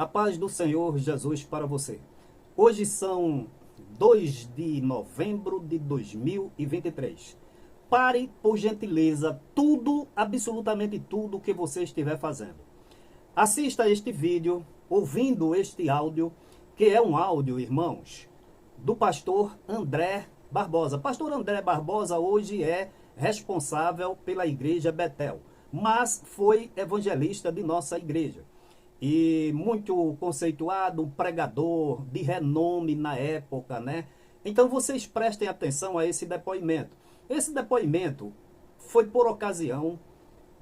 A paz do Senhor Jesus para você. Hoje são 2 de novembro de 2023. Pare, por gentileza, tudo, absolutamente tudo que você estiver fazendo. Assista este vídeo, ouvindo este áudio, que é um áudio, irmãos, do pastor André Barbosa. Pastor André Barbosa hoje é responsável pela igreja Betel, mas foi evangelista de nossa igreja. E muito conceituado, um pregador de renome na época, né? Então vocês prestem atenção a esse depoimento. Esse depoimento foi por ocasião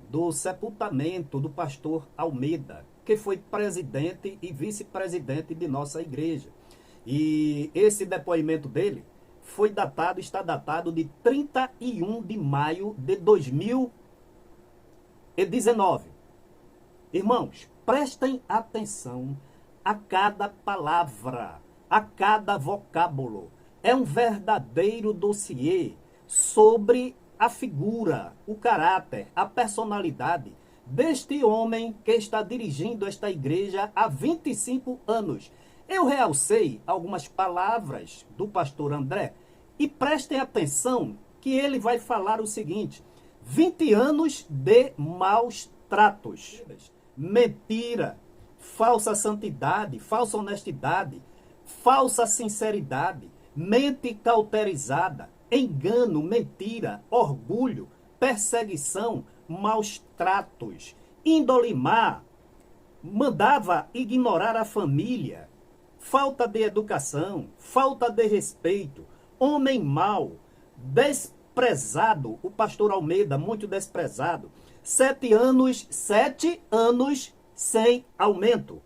do sepultamento do pastor Almeida, que foi presidente e vice-presidente de nossa igreja. E esse depoimento dele está datado de 31 de maio de 2019. Irmãos, prestem atenção a cada palavra, a cada vocábulo. É um verdadeiro dossiê sobre a figura, o caráter, a personalidade deste homem que está dirigindo esta igreja há 25 anos. Eu realcei algumas palavras do pastor André e prestem atenção que ele vai falar o seguinte: 20 anos de maus tratos. Mentira, falsa santidade, falsa honestidade, falsa sinceridade, mente cauterizada, engano, mentira, orgulho, perseguição, maus tratos, índole má, mandava ignorar a família, falta de educação, falta de respeito, homem mau, desprezado, o pastor Almeida, muito desprezado. 7 anos sem aumento.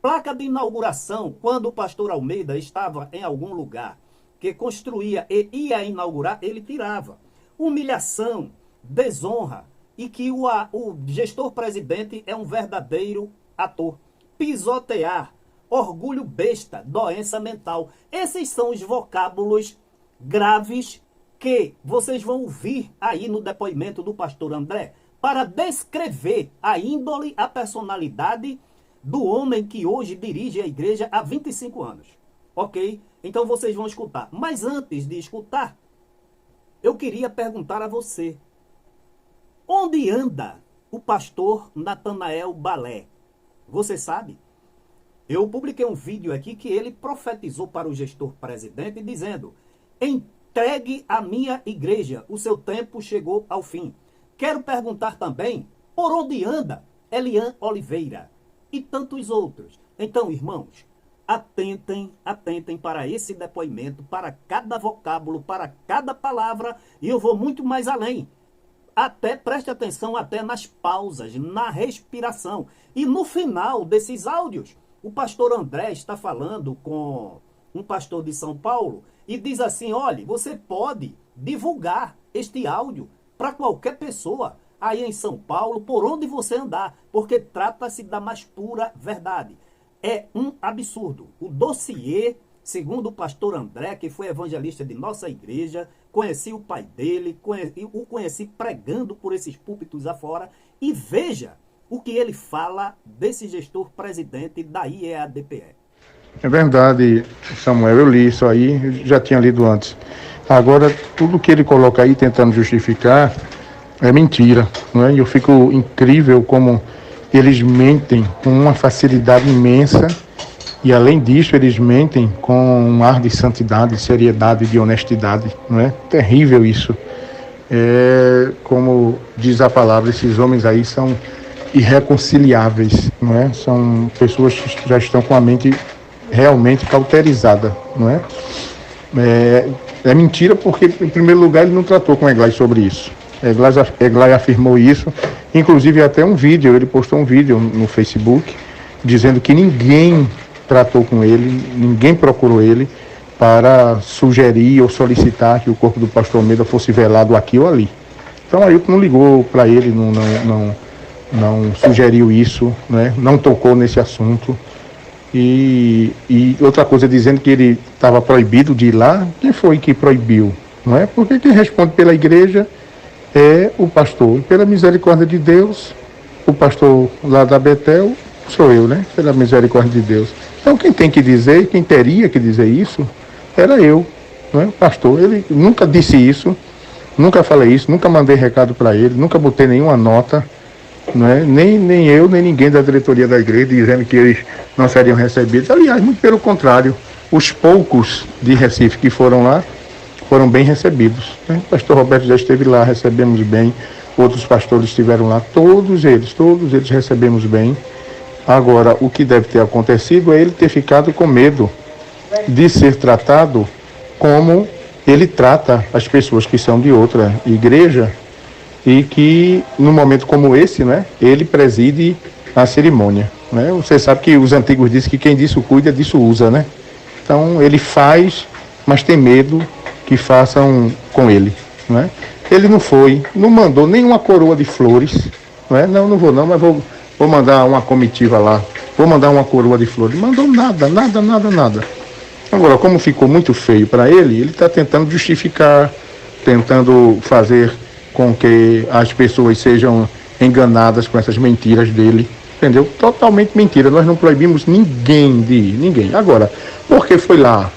Placa de inauguração, quando o pastor Almeida estava em algum lugar que construía e ia inaugurar, ele tirava. Humilhação, desonra, e que o gestor presidente é um verdadeiro ator. Pisotear, orgulho besta, doença mental. Esses são os vocábulos graves que vocês vão ouvir aí no depoimento do pastor André, para descrever a índole, a personalidade do homem que hoje dirige a igreja há 25 anos. Ok? Então vocês vão escutar. Mas antes de escutar, eu queria perguntar a você: onde anda o pastor Natanael Balé? Você sabe? Eu publiquei um vídeo aqui que ele profetizou para o gestor presidente dizendo: entregue a minha igreja, o seu tempo chegou ao fim. Quero perguntar também por onde anda Elian Oliveira e tantos outros. Então, irmãos, atentem para esse depoimento, para cada vocábulo, para cada palavra, e eu vou muito mais além. Preste atenção até nas pausas, na respiração. E no final desses áudios, o pastor André está falando com um pastor de São Paulo e diz assim: olha, você pode divulgar este áudio para qualquer pessoa aí em São Paulo, por onde você andar, porque trata-se da mais pura verdade. É um absurdo. O dossiê, segundo o pastor André, que foi evangelista de nossa igreja, conheci o pai dele, o conheci pregando por esses púlpitos afora, e veja o que ele fala desse gestor presidente da IEADPE. É verdade, Samuel, eu li isso aí, já tinha lido antes. Agora, tudo que ele coloca aí tentando justificar é mentira, não é? E eu fico incrível como eles mentem com uma facilidade imensa, e além disso eles mentem com um ar de santidade, de seriedade, de honestidade, não é? Terrível isso. Como diz a palavra, esses homens aí são irreconciliáveis, não é? São pessoas que já estão com a mente realmente cauterizada, não é? É mentira porque, em primeiro lugar, ele não tratou com Eglai sobre isso. Eglai afirmou isso, inclusive até ele postou um vídeo no Facebook, dizendo que ninguém tratou com ele, ninguém procurou ele para sugerir ou solicitar que o corpo do pastor Almeida fosse velado aqui ou ali. Então Ailton não ligou para ele, não sugeriu isso, né? Não tocou nesse assunto. E outra coisa, dizendo que ele estava proibido de ir lá. Quem foi que proibiu? Não é? Porque quem responde pela igreja é o pastor. E pela misericórdia de Deus, o pastor lá da Betel Sou eu, né? Pela misericórdia de Deus. Então quem tem que dizer, quem teria que dizer isso, era eu, não é? O pastor, ele nunca disse isso, nunca falei isso, nunca mandei recado para ele, nunca botei nenhuma nota, não é? Nem eu, nem ninguém da diretoria da igreja dizendo que eles não seriam recebidos. Aliás, muito pelo contrário, os poucos de Recife que foram lá foram bem recebidos, né? O pastor Roberto já esteve lá, recebemos bem, outros pastores estiveram lá, todos eles recebemos bem. Agora, o que deve ter acontecido é ele ter ficado com medo de ser tratado como ele trata as pessoas que são de outra igreja e que, num momento como esse, né, ele preside a cerimônia, né? Você sabe que os antigos dizem que quem disso cuida, disso usa, né? Então, ele faz, mas tem medo que façam com ele, né? Ele não foi, não mandou nenhuma coroa de flores, não é? Não vou não, mas vou mandar uma comitiva lá, vou mandar uma coroa de flores. Mandou nada. Agora, como ficou muito feio para ele está tentando justificar, tentando fazer com que as pessoas sejam enganadas com essas mentiras dele, entendeu? Totalmente mentira, nós não proibimos ninguém de ir, ninguém. Agora, por que foi lá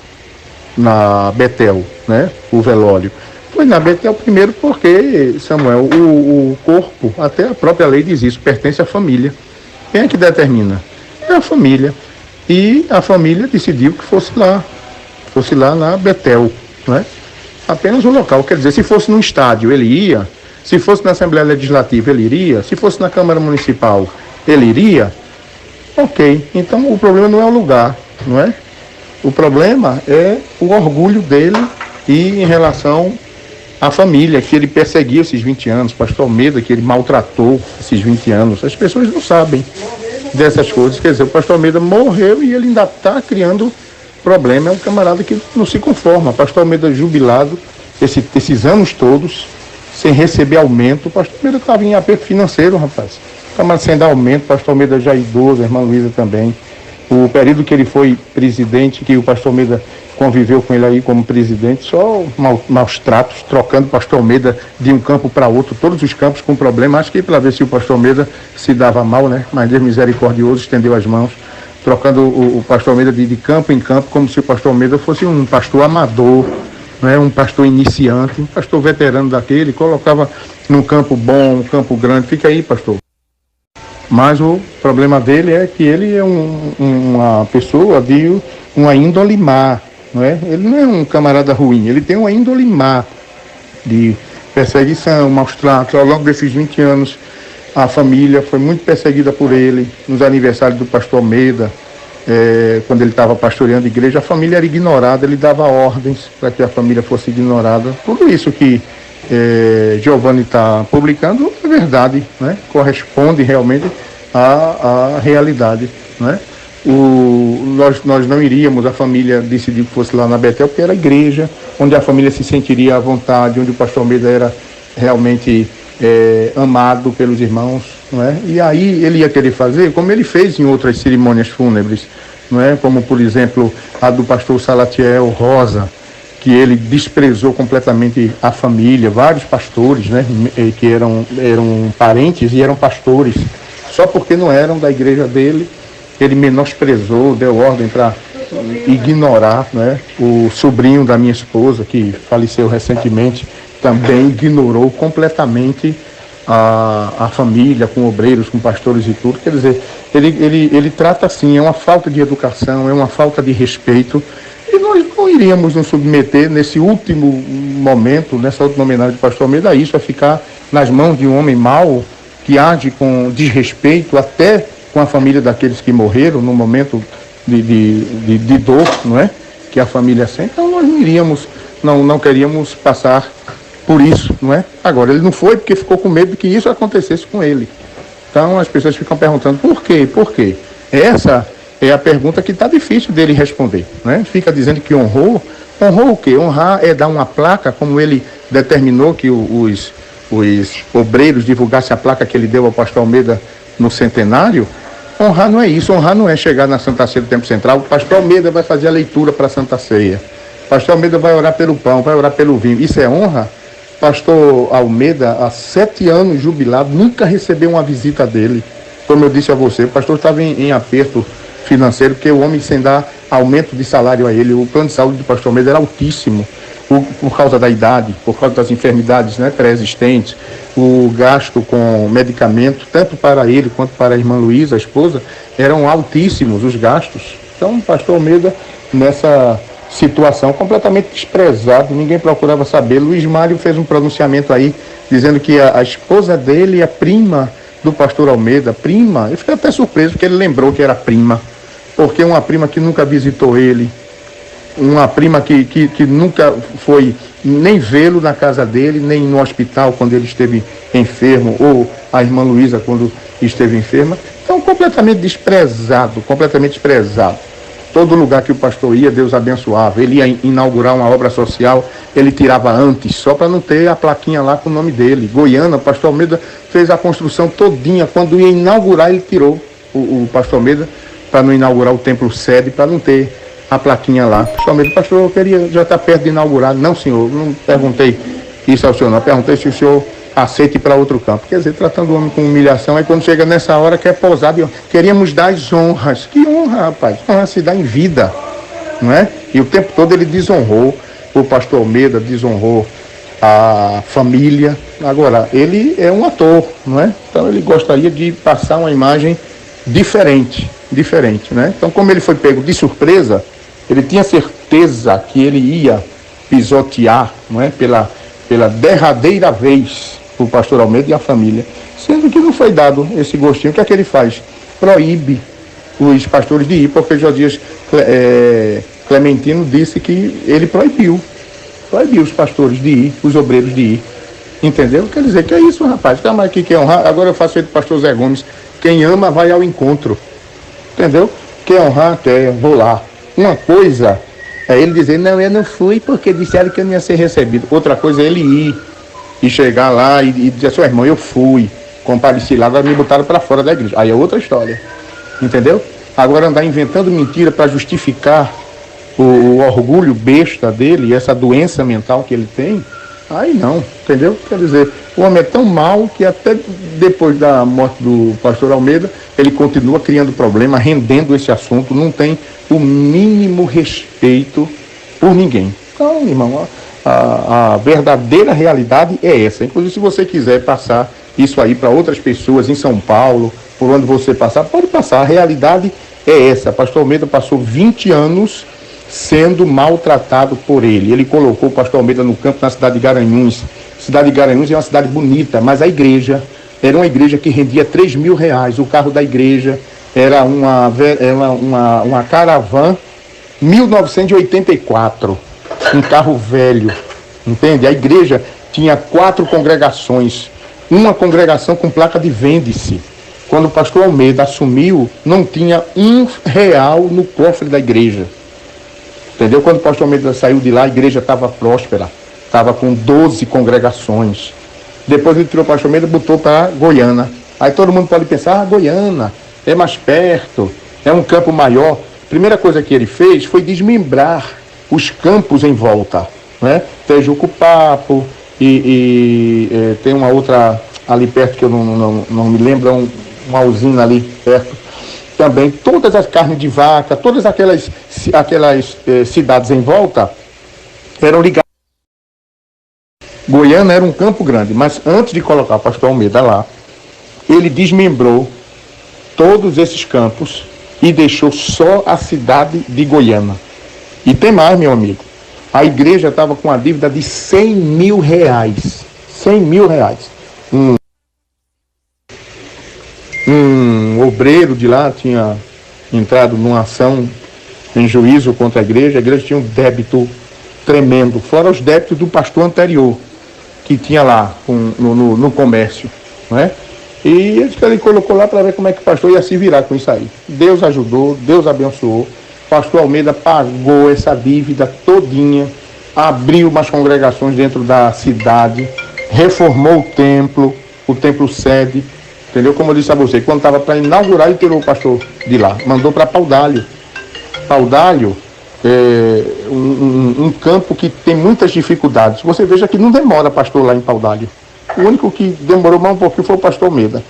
na Betel, né, o velório? Foi na Betel primeiro porque, Samuel, o corpo, até a própria lei diz isso, pertence à família. Quem é que determina? É a família. E a família decidiu que fosse lá na Betel, né? Apenas um local, quer dizer, se fosse num estádio, ele ia, se fosse na Assembleia Legislativa, ele iria, se fosse na Câmara Municipal, ele iria, ok. Então o problema não é o lugar, não é? O problema é o orgulho dele e em relação à família, que ele perseguiu esses 20 anos, pastor Almeida, que ele maltratou esses 20 anos. As pessoas não sabem dessas coisas. Quer dizer, o pastor Almeida morreu e ele ainda está criando problema. É um camarada que não se conforma. O pastor Almeida jubilado, esses anos todos, sem receber aumento. O pastor Almeida estava em aperto financeiro, rapaz. O camarada sem dar aumento, o pastor Almeida já idoso, a irmã Luísa também. O período que ele foi presidente, que o pastor Almeida conviveu com ele aí como presidente, só maus tratos, trocando o pastor Almeida de um campo para outro, todos os campos com problema. Acho que para ver se o pastor Almeida se dava mal, né? Mas Deus misericordioso estendeu as mãos, trocando o pastor Almeida de campo em campo, como se o pastor Almeida fosse um pastor amador, né? Um pastor iniciante, um pastor veterano daquele, colocava num campo bom, um campo grande, fica aí, pastor. Mas o problema dele é que ele é uma pessoa de uma índole má, não é? Ele não é um camarada ruim, ele tem uma índole má de perseguição, maus tratos. Ao longo desses 20 anos, a família foi muito perseguida por ele. Nos aniversários do pastor Almeida, quando ele estava pastoreando a igreja, a família era ignorada, ele dava ordens para que a família fosse ignorada. Tudo isso que Giovanni está publicando é verdade, né? Corresponde realmente à realidade, né? Nós não iríamos, a família decidiu que fosse lá na Betel, porque era a igreja onde a família se sentiria à vontade, onde o pastor Almeida era realmente amado pelos irmãos, não é? E aí ele ia querer fazer como ele fez em outras cerimônias fúnebres, não é? Como, por exemplo, a do pastor Salatiel Rosa, que ele desprezou completamente a família, vários pastores, né, que eram parentes e eram pastores, só porque não eram da igreja dele, ele menosprezou, deu ordem para ignorar, né, o sobrinho da minha esposa, que faleceu recentemente, também ignorou completamente a família, com obreiros, com pastores e tudo. Quer dizer, ele trata assim, é uma falta de educação, é uma falta de respeito. E nós não iríamos nos submeter nesse último momento, nessa última homenagem do pastor Almeida, a isso, a ficar nas mãos de um homem mau, que age com desrespeito até com a família daqueles que morreram, no momento de dor, não é? Que a família sente. Então nós não iríamos, não queríamos passar por isso, não é? Agora, ele não foi porque ficou com medo de que isso acontecesse com ele. Então as pessoas ficam perguntando, por quê? Por quê? Essa é a pergunta que está difícil dele responder, né? Fica dizendo que honrou o quê? Honrar é dar uma placa, como ele determinou que os obreiros divulgassem a placa que ele deu ao pastor Almeida no centenário. Honrar não é isso, honrar não é chegar na Santa Ceia do Templo Central, o pastor Almeida vai fazer a leitura para a Santa Ceia, o pastor Almeida vai orar pelo pão, vai orar pelo vinho, isso é honra? Pastor Almeida, há 7 anos jubilado, nunca recebeu uma visita dele. como eu disse a você, o pastor estava em aperto financeiro, porque o homem sem dar aumento de salário a ele, o plano de saúde do pastor Almeida era altíssimo, por causa da idade, por causa das enfermidades, né, pré-existentes, o gasto com medicamento, tanto para ele quanto para a irmã Luísa, a esposa, eram altíssimos os gastos. Então o pastor Almeida, nessa situação, completamente desprezado, ninguém procurava saber. Luiz Mário fez um pronunciamento aí, dizendo que a esposa dele é prima do pastor Almeida, prima. Eu fiquei até surpreso, porque ele lembrou que era prima, porque uma prima que nunca visitou ele, uma prima que nunca foi nem vê-lo na casa dele, nem no hospital quando ele esteve enfermo, ou a irmã Luísa quando esteve enferma. Então, completamente desprezado, completamente desprezado. Todo lugar que o pastor ia, Deus abençoava. Ele ia inaugurar uma obra social, ele tirava antes, só para não ter a plaquinha lá com o nome dele. Goiânia, o pastor Almeida fez a construção todinha. Quando ia inaugurar, ele tirou o pastor Almeida para não inaugurar o templo sede, para não ter a plaquinha lá. Pastor Almeida, pastor, eu queria já estar perto de inaugurar. Não, senhor, não perguntei isso ao senhor, não. Perguntei se o senhor aceite para outro campo. Quer dizer, tratando o homem com humilhação, aí quando chega nessa hora quer posar, queríamos dar as honras. Que honra, rapaz? Honra se dá em vida, não é? E o tempo todo ele desonrou o pastor Almeida, desonrou a família. Agora, ele é um ator, não é? Então ele gostaria de passar uma imagem diferente, né? Então, como ele foi pego de surpresa, ele tinha certeza que ele ia pisotear, não é? Pela derradeira vez, o pastor Almeida e a família, sendo que não foi dado esse gostinho. O que é que ele faz? Proíbe os pastores de ir, porque Josias Clementino disse que ele proibiu os pastores de ir, os obreiros de ir, entendeu? Quer dizer, que é isso, rapaz, tá mais que quer honrar, agora eu faço feito pastor Zé Gomes, quem ama vai ao encontro, entendeu? Quer honrar, quer, vou lá. Uma coisa é ele dizer, não, eu não fui porque disseram que eu não ia ser recebido. Outra coisa é ele ir e chegar lá e dizer, seu irmão, eu fui, compareci lá, agora me botaram para fora da igreja. Aí é outra história, entendeu? Agora andar inventando mentira para justificar o orgulho besta dele, essa doença mental que ele tem, aí não, entendeu? Quer dizer, o homem é tão mau que até depois da morte do pastor Almeida, ele continua criando problema, rendendo esse assunto, não tem o mínimo respeito por ninguém. Então, irmão, a verdadeira realidade é essa. Inclusive, se você quiser passar isso aí para outras pessoas em São Paulo, por onde você passar, pode passar. A realidade é essa. Pastor Almeida passou 20 anos sendo maltratado por ele. Ele colocou o pastor Almeida no campo na cidade de Garanhuns. Cidade de Garanhuns é uma cidade bonita, mas a igreja era uma igreja que rendia R$3.000. O carro da igreja era uma Caravan 1984, um carro velho, entende? A igreja tinha 4 congregações, uma congregação com placa de vende-se. Quando o pastor Almeida assumiu, não tinha R$1 no cofre da igreja. Entendeu? Quando o pastor Almeida saiu de lá, a igreja estava próspera, estava com 12 congregações. Depois ele tirou o pastor Almeida e botou para Goiânia. Aí todo mundo pode pensar, Goiânia é mais perto, é um campo maior. A primeira coisa que ele fez foi desmembrar os campos em volta, né? Tejuco Papo tem uma outra ali perto que eu não me lembro, uma usina ali perto. Também todas as carnes de vaca, todas aquelas cidades em volta eram ligadas. Goiânia era um campo grande, mas antes de colocar o pastor Almeida lá, ele desmembrou todos esses campos e deixou só a cidade de Goiânia. E tem mais, meu amigo. A igreja estava com a dívida de R$100.000. R$100.000. Um obreiro de lá tinha entrado numa ação em juízo contra a igreja tinha um débito tremendo, fora os débitos do pastor anterior, que tinha lá no comércio, não é? E ele colocou lá para ver como é que o pastor ia se virar com isso aí. Deus ajudou, Deus abençoou. O pastor Almeida pagou essa dívida todinha, abriu umas congregações dentro da cidade, reformou o templo sede, entendeu? Como eu disse a você, quando estava para inaugurar, ele tirou o pastor de lá, mandou para Paudalho. Paudalho é um campo que tem muitas dificuldades. Você veja que não demora pastor lá em Paudalho. O único que demorou mais um pouquinho foi o pastor Almeida,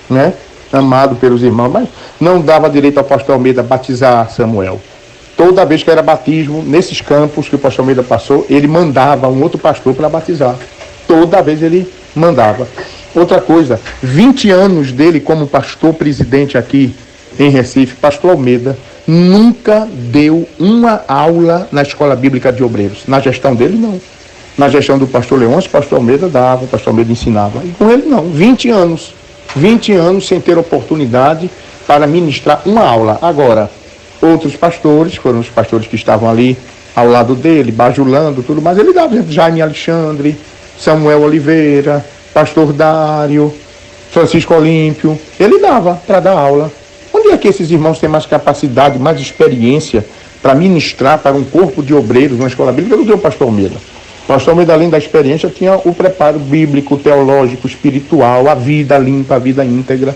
né? amado pelos irmãos, mas não dava direito ao pastor Almeida batizar Samuel. Toda vez que era batismo, nesses campos que o pastor Almeida passou, ele mandava um outro pastor para batizar. Toda vez ele mandava. Outra coisa, 20 anos dele como pastor presidente aqui em Recife, pastor Almeida nunca deu uma aula na escola bíblica de obreiros. Na gestão dele, não. Na gestão do pastor Leôncio, o pastor Almeida dava, o pastor Almeida ensinava. E com ele, não. 20 anos. 20 anos sem ter oportunidade para ministrar uma aula. Agora, outros pastores, foram os pastores que estavam ali ao lado dele, bajulando, tudo mais. Ele dava, Jaime Alexandre, Samuel Oliveira, pastor Dário, Francisco Olímpio. Ele dava para dar aula. Onde é que esses irmãos têm mais capacidade, mais experiência para ministrar para um corpo de obreiros numa escola bíblica do que o pastor Almeida? O pastor Almeida, além da experiência, tinha o preparo bíblico, teológico, espiritual, a vida limpa, a vida íntegra,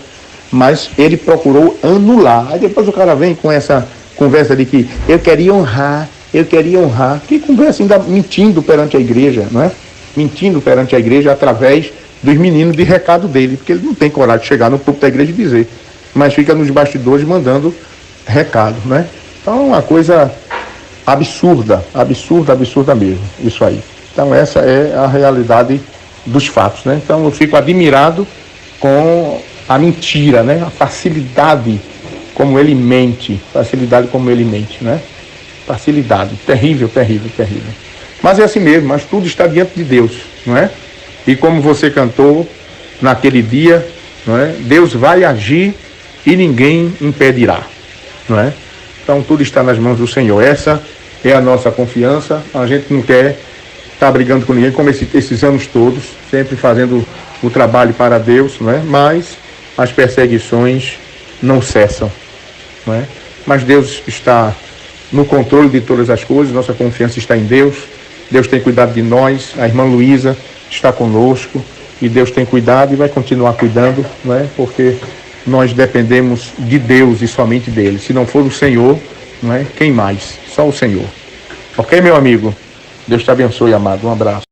mas ele procurou anular. Aí depois o cara vem com essa conversa de que eu queria honrar. Que conversa ainda mentindo perante a igreja, não é? Mentindo perante a igreja através dos meninos de recado dele, porque ele não tem coragem de chegar no púlpito da igreja e dizer, mas fica nos bastidores mandando recado, né? Então é uma coisa absurda mesmo, isso aí. Então essa é a realidade dos fatos, né? Então eu fico admirado com a mentira, né? A facilidade como ele mente, né? Facilidade, terrível. Mas é assim mesmo, mas tudo está diante de Deus, não é? E como você cantou naquele dia, não é? Deus vai agir e ninguém impedirá, não é? Então tudo está nas mãos do Senhor. Essa é a nossa confiança. A gente não quer estar brigando com ninguém, como esses anos todos, sempre fazendo o trabalho para Deus, não é? Mas as perseguições não cessam, não é? Mas Deus está no controle de todas as coisas, nossa confiança está em Deus. Deus tem cuidado de nós, a irmã Luísa está conosco e Deus tem cuidado e vai continuar cuidando, não é? Porque nós dependemos de Deus e somente dele. Se não for o Senhor, não é? Quem mais? Só o Senhor. Ok, meu amigo? Deus te abençoe, amado. Um abraço.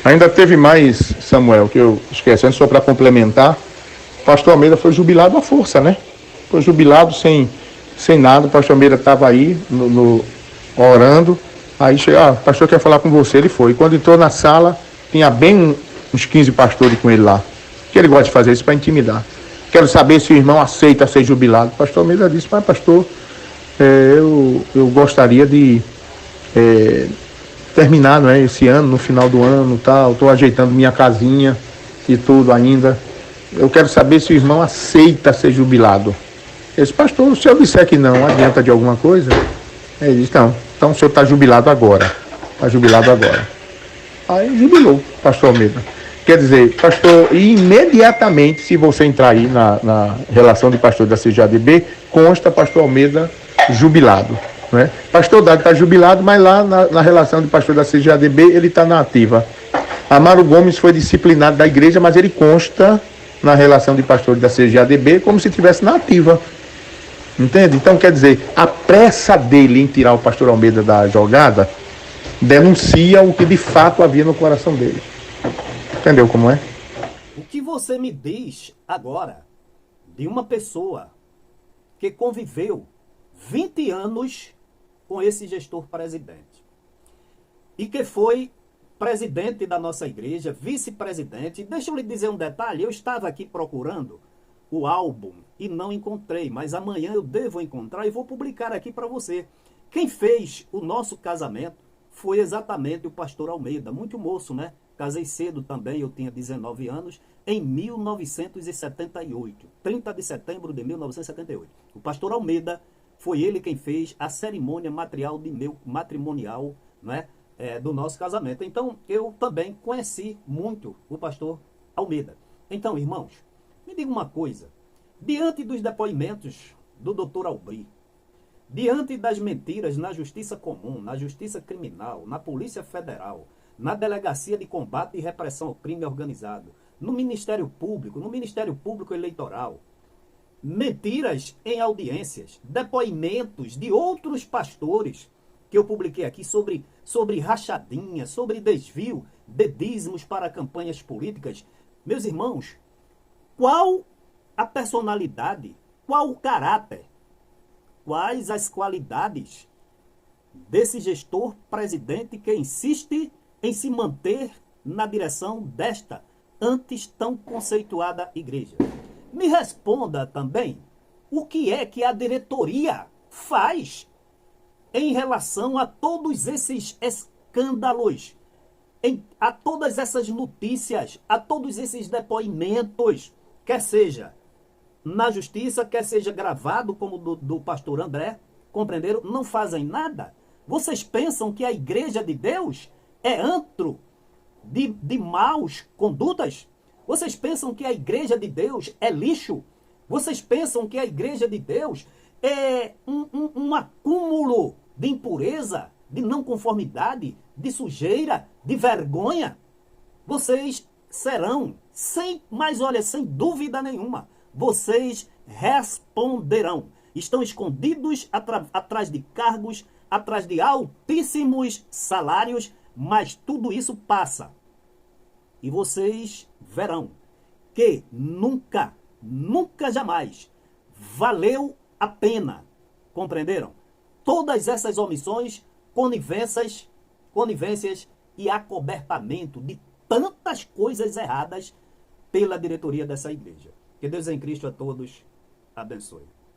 Ainda teve mais, Samuel, que eu esqueci, só para complementar. O pastor Almeida foi jubilado à força, né? Foi jubilado sem nada. O pastor Almeida estava aí orando. Aí chegou, o pastor quer falar com você. Ele foi. Quando entrou na sala, tinha bem uns 15 pastores com ele lá. Que ele gosta de fazer isso para intimidar. Quero saber se o irmão aceita ser jubilado. O pastor Almeida disse, mas pastor, eu gostaria de terminar, não é, esse ano, no final do ano, tal. Estou ajeitando minha casinha e tudo ainda. Eu quero saber se o irmão aceita ser jubilado. Esse pastor, se eu disser que não, adianta de alguma coisa? Ele disse, não. Então o senhor está jubilado agora. Está jubilado agora. Aí jubilou, pastor Almeida. Quer dizer, pastor, imediatamente, se você entrar aí na relação de pastor da CGADB, consta pastor Almeida jubilado. Né? Pastor Dário está jubilado, mas lá na relação de pastor da CGADB, ele está na ativa. Amaro Gomes foi disciplinado da igreja, mas ele consta na relação de pastor da CGADB como se estivesse na ativa. Entende? Então, quer dizer, a pressa dele em tirar o pastor Almeida da jogada denuncia o que de fato havia no coração dele. Entendeu como é? O que você me diz agora de uma pessoa que conviveu 20 anos com esse gestor presidente e que foi presidente da nossa igreja, vice-presidente. Deixa eu lhe dizer um detalhe, eu estava aqui procurando o álbum e não encontrei, mas amanhã eu devo encontrar e vou publicar aqui para você. Quem fez o nosso casamento foi exatamente o pastor Almeida, muito moço, né? Casei cedo também, eu tinha 19 anos, em 1978, 30 de setembro de 1978. O pastor Almeida foi ele quem fez a cerimônia matrimonial, né, do nosso casamento. Então, eu também conheci muito o pastor Almeida. Então, irmãos, me diga uma coisa. Diante dos depoimentos do Dr. Albri, diante das mentiras na justiça comum, na justiça criminal, na Polícia Federal, na Delegacia de Combate e Repressão ao Crime Organizado, no Ministério Público Eleitoral, mentiras em audiências, depoimentos de outros pastores que eu publiquei aqui sobre rachadinha, sobre desvio de dízimos para campanhas políticas. Meus irmãos, qual a personalidade, qual o caráter, quais as qualidades desse gestor presidente que insiste em se manter na direção desta antes tão conceituada igreja. Me responda também o que é que a diretoria faz em relação a todos esses escândalos, a todas essas notícias, a todos esses depoimentos, quer seja na justiça, quer seja gravado como do pastor André, compreenderam? Não fazem nada. Vocês pensam que a igreja de Deus é antro de maus condutas? Vocês pensam que a igreja de Deus é lixo? Vocês pensam que a igreja de Deus é um acúmulo de impureza, de não conformidade, de sujeira, de vergonha? Vocês serão, sem dúvida nenhuma, vocês responderão. Estão escondidos atrás de cargos, atrás de altíssimos salários, mas tudo isso passa. E vocês verão que nunca jamais valeu a pena, compreenderam? Todas essas omissões, conivências e acobertamento de tantas coisas erradas pela diretoria dessa igreja. Que Deus em Cristo a todos abençoe.